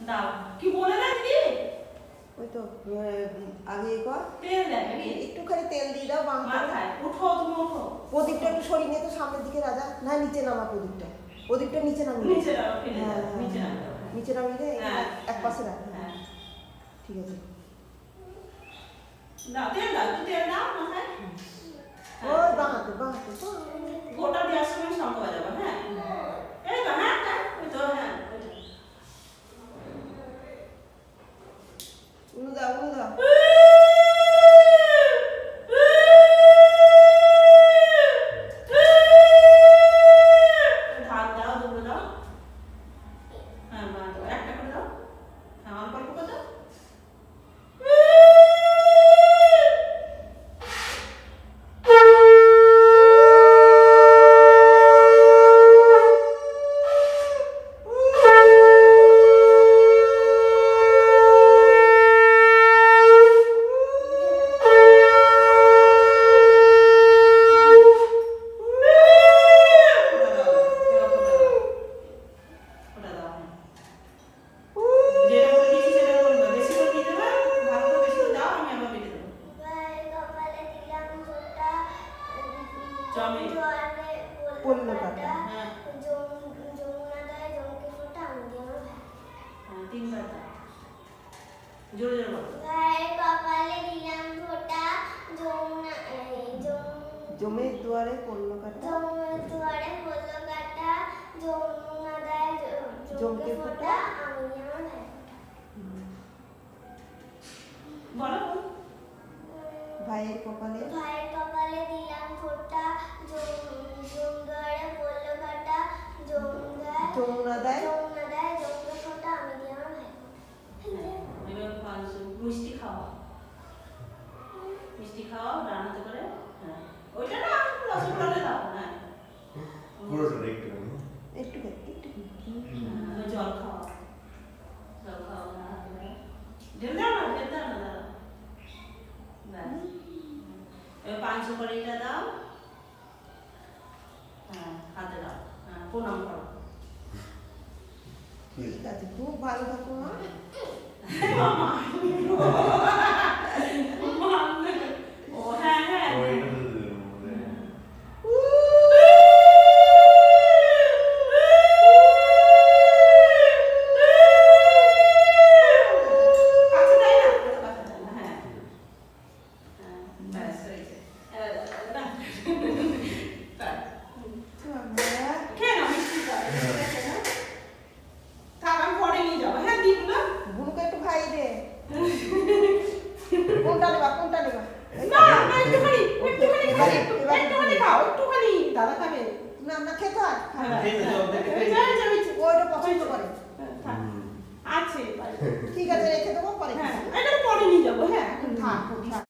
দাও কি বলে না দিদি ওই তো আগে কর তেল দেয় নাকি একটুখানি তেল দিয়ে দাও মাথায় উঠো তুমি উঠো প্রদীপটা একটু সরিয়ে নিয়ে তো সামনের দিকে রাজা না নিচে নামা প্রদীপটা নিচে নামিয়ে নিচে নাও নিচে নাও নিচে নামিয়ে দে এক পাশে রাখ হ্যাঁ ঠিক আছে দাও তেল দাও তেল দাও মাথায় ওই বাঁহাতে গোটা দেওয়ার সময় শঙ্খ বাজাবো হ্যাঁ এই তো হ্যাঁ ওই তো হ্যাঁ উনু দাও ধান দাও দুটো দাও হ্যাঁ মা দাও একটা করে দাও হ্যাঁ অল্প অল্প করে দাও জমের দুয়ারে পড়লো কাটা জমকে ফোটা বলো ভাইয়ের কপালে দিলাম ফোঁটা জম দুয়ারে পড়লো কাটা যমুনা দেয় জমকে ফোঁটা আমি দিয়ে আমার ভাই মিষ্টি খাওয়া রান্নাতে করে হ্যাঁ ওইটা না রসগোল্লা দাও হ্যাঁ পুরোটা একটু জল খাওয়া ঢেল দাও না এবার 500 করে এটা দাও হ্যাঁ হাতে দাও হ্যাঁ প্রণাম করো ঠিক আছে খুব ভালো থাকো মা ও হ্যাঁ কোনটা নেবা একটুখানি খাও দাদা খাবে না খেতে হয় ওইটা পছন্দ করে আছে ঠিক আছে রেখে দেবো পরে হ্যাঁ এটা পরে নিয়ে যাবো হ্যাঁ থাক